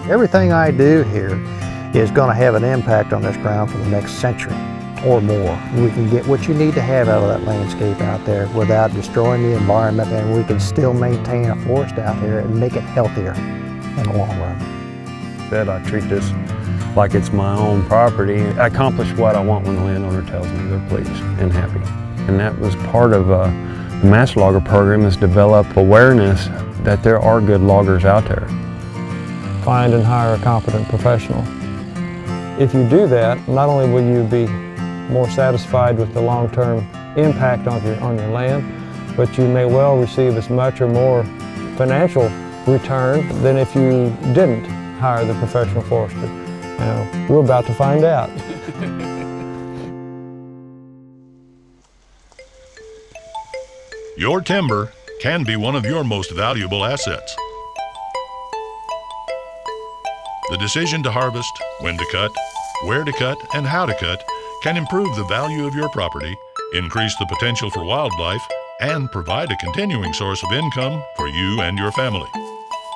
Everything I do here is going to have an impact on this ground for the next century or more. We can get what you need to have out of that landscape out there without destroying the environment, and we can still maintain a forest out here and make it healthier in the long run. That I treat this like it's my own property. I accomplish what I want when the landowner tells me they're pleased and happy. And that was part of the Master Logger program, is develop awareness that there are good loggers out there. Find and hire a competent professional. If you do that, not only will you be more satisfied with the long-term impact on your land, but you may well receive as much or more financial return than if you didn't hire the professional forester. Now, we're about to find out. Your timber can be one of your most valuable assets. The decision to harvest, when to cut, where to cut, and how to cut can improve the value of your property, increase the potential for wildlife, and provide a continuing source of income for you and your family.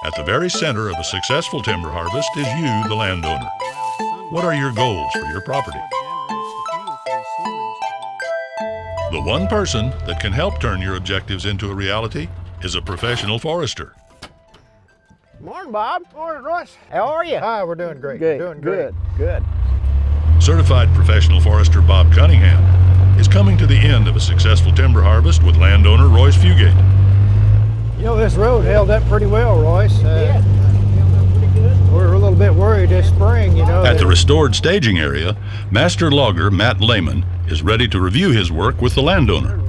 At the very center of a successful timber harvest is you, the landowner. What are your goals for your property? The one person that can help turn your objectives into a reality is a professional forester. Morning, Bob. Morning, Royce. How are you? Hi, we're doing great. Good. Doing great. Good. Certified professional forester Bob Cunningham is coming to the end of a successful timber harvest with landowner Royce Fugate. You know, this road held up pretty well, Royce. Yeah, held up pretty good. We're a little bit worried this spring, you know. At the restored staging area, master logger Matt Lehman is ready to review his work with the landowner.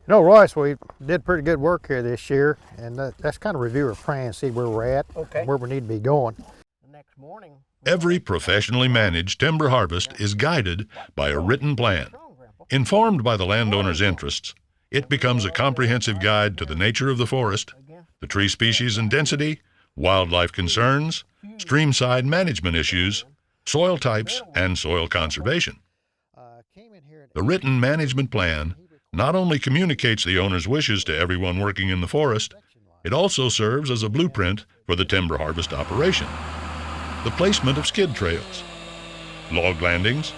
You know, Royce, we did pretty good work here this year, and that's kind of review our plan, see where we're at, where we need to be going. The next morning, Every professionally managed timber harvest is guided by a written plan. Informed by the landowner's interests, it becomes a comprehensive guide to the nature of the forest, the tree species and density, wildlife concerns, streamside management issues, soil types, and soil conservation. The written management plan not only communicates the owner's wishes to everyone working in the forest, it also serves as a blueprint for the timber harvest operation. The placement of skid trails, log landings,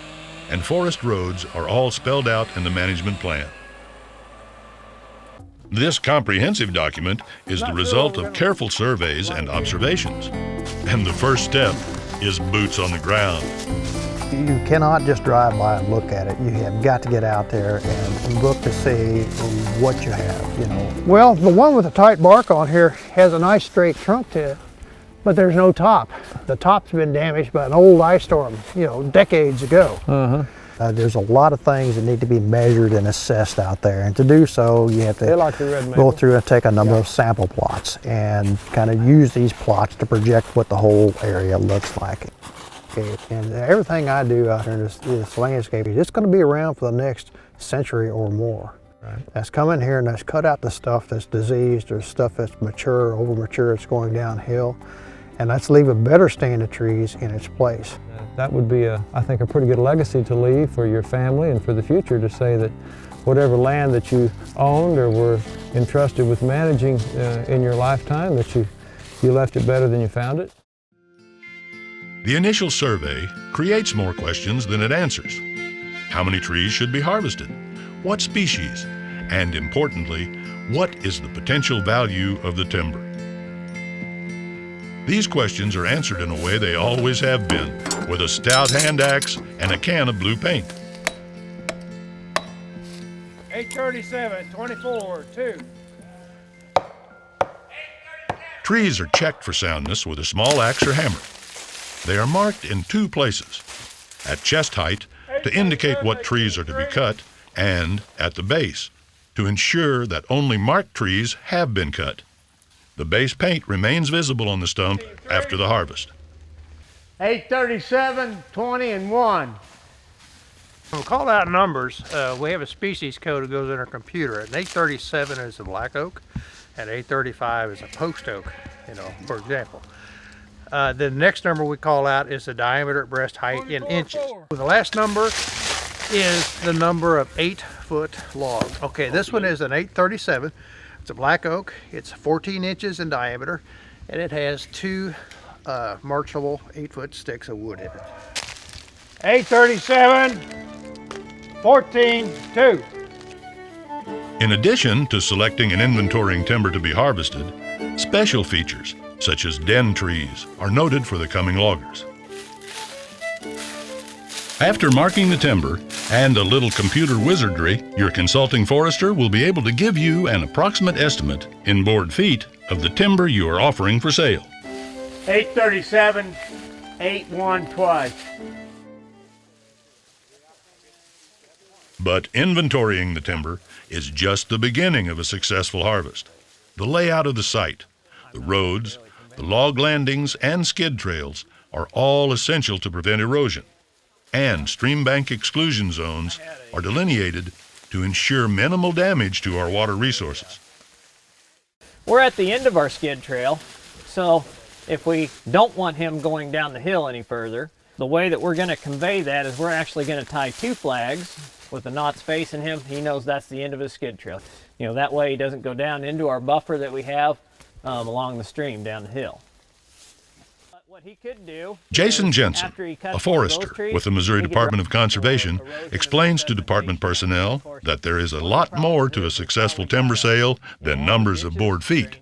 and forest roads are all spelled out in the management plan. This comprehensive document is the result of careful surveys and observations. And the first step is boots on the ground. You cannot just drive by and look at it. You have got to get out there and look to see what you have, you know. Well, the one with the tight bark on here has a nice straight trunk to it, but there's no top. The top's been damaged by an old ice storm, you know, decades ago. There's a lot of things that need to be measured and assessed out there, and to do so, you have to go through and take a number of sample plots and kind of use these plots to project what the whole area looks like. Okay, and everything I do out here in this landscape, it's going to be around for the next century or more. Right. That's come in here and that's cut out the stuff that's diseased or stuff that's mature, over mature, it's going downhill, and let's leave a better stand of trees in its place. That would be, I think, a pretty good legacy to leave for your family and for the future, to say that whatever land that you owned or were entrusted with managing in your lifetime, that you left it better than you found it. The initial survey creates more questions than it answers. How many trees should be harvested? What species? And importantly, what is the potential value of the timber? These questions are answered in a way they always have been, with a stout hand axe and a can of blue paint. 837, 24, 2. Trees are checked for soundness with a small axe or hammer. They are marked in two places, at chest height to indicate what trees are to be cut, and at the base to ensure that only marked trees have been cut. The base paint remains visible on the stump after the harvest. 837, 20, and 1. We'll call out numbers. We have a species code that goes in our computer, and 837 is a black oak, and 835 is a post oak, you know, for example. The next number we call out is the diameter at breast height in inches. The last number is the number of 8-foot log. Okay, this one is an 837. It's a black oak. It's 14 inches in diameter, and it has two marchable 8-foot sticks of wood in it. 837, 14, 2. In addition to selecting and inventorying timber to be harvested, special features such as den trees are noted for the coming loggers. After marking the timber and a little computer wizardry, your consulting forester will be able to give you an approximate estimate in board feet of the timber you are offering for sale. 837, 81 twice. But inventorying the timber is just the beginning of a successful harvest. The layout of the site, the roads, the log landings, and skid trails are all essential to prevent erosion. And stream bank exclusion zones are delineated to ensure minimal damage to our water resources. We're at the end of our skid trail, so if we don't want him going down the hill any further, the way that we're going to convey that is we're actually going to tie 2 flags with the knots facing him. He knows that's the end of his skid trail. You know, that way he doesn't go down into our buffer that we have along the stream down the hill. What he could do, Jason Jensen, a forester with the Missouri Department of Conservation, explains to department personnel that there is a lot more to a successful timber sale than numbers of board feet.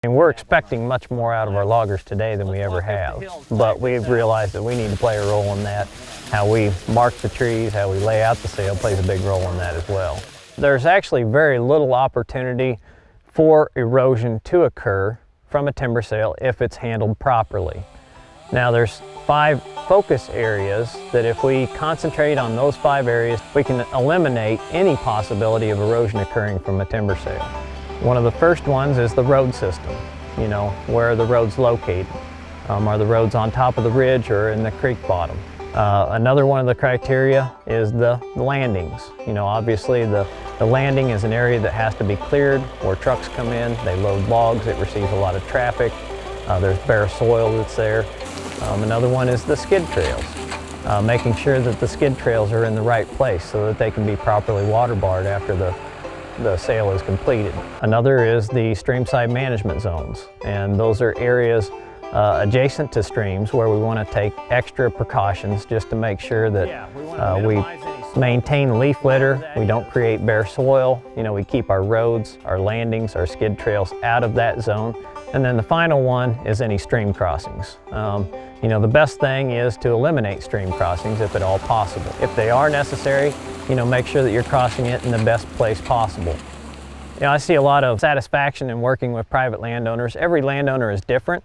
And we're expecting much more out of our loggers today than we ever have, but we've realized that we need to play a role in that. How we mark the trees, how we lay out the sale plays a big role in that as well. There's actually very little opportunity for erosion to occur from a timber sale if it's handled properly. Now there's 5 focus areas that if we concentrate on those 5 areas, we can eliminate any possibility of erosion occurring from a timber sale. One of the first ones is the road system, you know, where are the roads located? Are the roads on top of the ridge or in the creek bottom? Another one of the criteria is the landings. You know, obviously the landing is an area that has to be cleared where trucks come in, they load logs, it receives a lot of traffic, there's bare soil that's there. Another one is the skid trails, making sure that the skid trails are in the right place so that they can be properly water barred after the sale is completed. Another is the streamside management zones, and those are areas adjacent to streams where we want to take extra precautions just to make sure that we maintain leaf litter, we don't create bare soil, you know, we keep our roads, our landings, our skid trails out of that zone. And then the final one is any stream crossings. You know, the best thing is to eliminate stream crossings if at all possible. If they are necessary, you know, make sure that you're crossing it in the best place possible. You know, I see a lot of satisfaction in working with private landowners. Every landowner is different.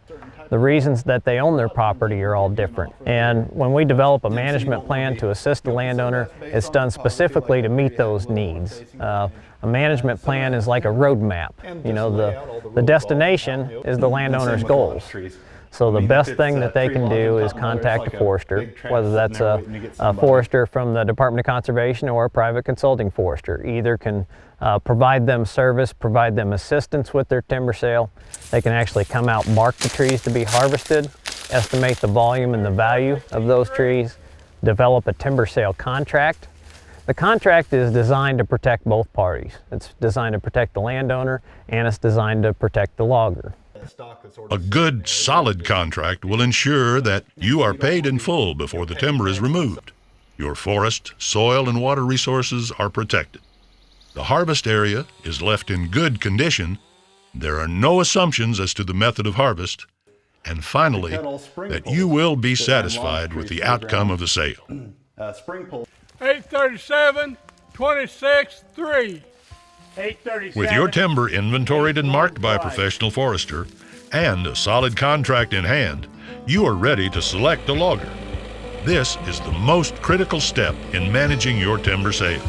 The reasons that they own their property are all different. And when we develop a management plan to assist the landowner, it's done specifically to meet those needs. A management plan is like a roadmap. You know, the destination is the landowner's goals. So the best thing that they can do is contact a forester, whether that's a forester from the Department of Conservation or a private consulting forester. Either can provide them service, provide them assistance with their timber sale. They can actually come out, mark the trees to be harvested, estimate the volume and the value of those trees, develop a timber sale contract. The contract is designed to protect both parties. It's designed to protect the landowner and it's designed to protect the logger. A good, solid contract will ensure that you are paid in full before the timber is removed. Your forest, soil, and water resources are protected. The harvest area is left in good condition. There are no assumptions as to the method of harvest. And finally, that you will be satisfied with the outcome of the sale. 837, 26, 3. 837. With your timber inventoried and marked by a professional forester and a solid contract in hand, you are ready to select a logger. This is the most critical step in managing your timber sale.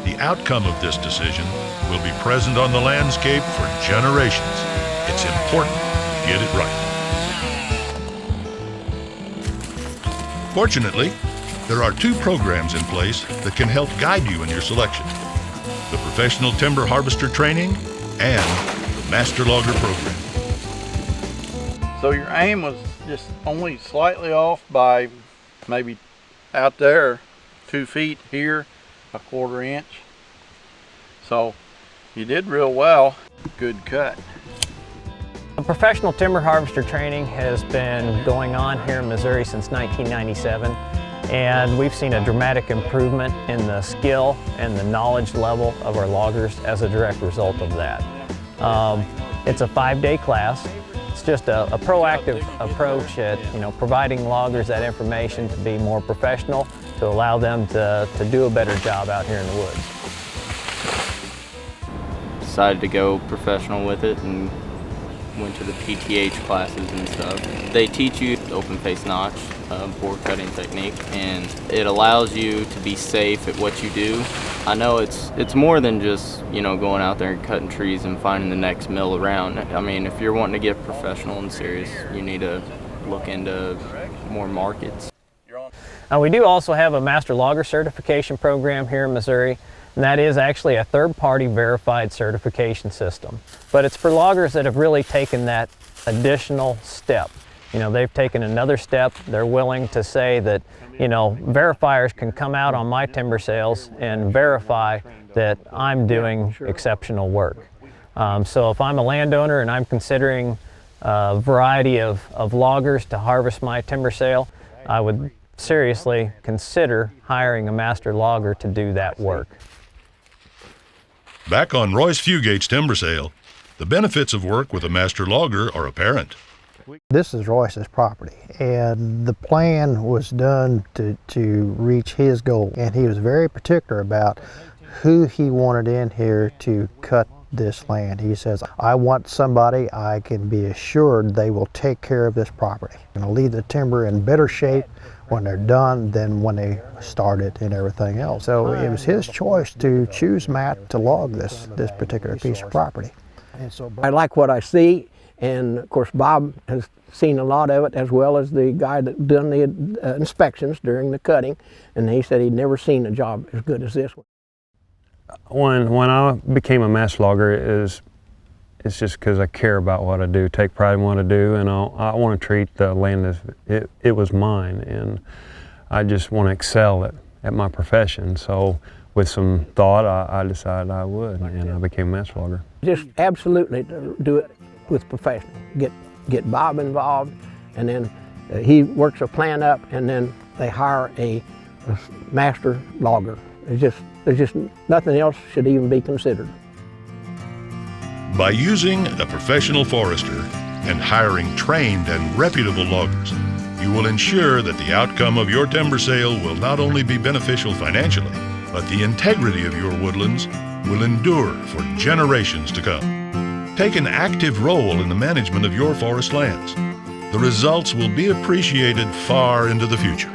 The outcome of this decision will be present on the landscape for generations. It's important to get it right. Fortunately, there are 2 programs in place that can help guide you in your selection: the Professional Timber Harvester Training and the Master Logger Program. So your aim was just only slightly off by maybe out there 2 feet here, a 1/4 inch. So you did real well. Good cut. Professional timber harvester training has been going on here in Missouri since 1997, and we've seen a dramatic improvement in the skill and the knowledge level of our loggers as a direct result of that. It's a 5-day class. It's just a proactive approach at providing loggers that information to be more professional, to allow them to do a better job out here in the woods. Decided to go professional with it and went to the PTH classes and stuff. They teach you the open face notch, board cutting technique, and it allows you to be safe at what you do. I know it's more than just going out there and cutting trees and finding the next mill around. I mean, if you're wanting to get professional and serious, you need to look into more markets. We do also have a Master Logger certification program here in Missouri, and that is actually a third-party verified certification system. But it's for loggers that have really taken that additional step. They've taken another step. They're willing to say that, verifiers can come out on my timber sales and verify that I'm doing exceptional work. So if I'm a landowner and I'm considering a variety of loggers to harvest my timber sale, I would seriously consider hiring a master logger to do that work. Back on Royce Fugate's timber sale, the benefits of work with a master logger are apparent. This is Royce's property, and the plan was done to reach his goal, and he was very particular about who he wanted in here to cut this land. He says, I want somebody I can be assured they will take care of this property and leave the timber in better shape when they're done than when they started and everything else. So it was his choice to choose Matt to log this particular piece of property. I like what I see, and of course Bob has seen a lot of it, as well as the guy that done the inspections during the cutting, and he said he'd never seen a job as good as this one. When I became a master logger, it's just because I care about what I do, take pride in what I do, and I want to treat the land as it was mine, and I just want to excel at my profession. So with some thought, I decided I would, and I became a master logger. Just absolutely do it with professional. Get Bob involved, and then he works a plan up, and then they hire a master logger. There's just nothing else should even be considered. By using a professional forester and hiring trained and reputable loggers, you will ensure that the outcome of your timber sale will not only be beneficial financially, but the integrity of your woodlands will endure for generations to come. Take an active role in the management of your forest lands. The results will be appreciated far into the future.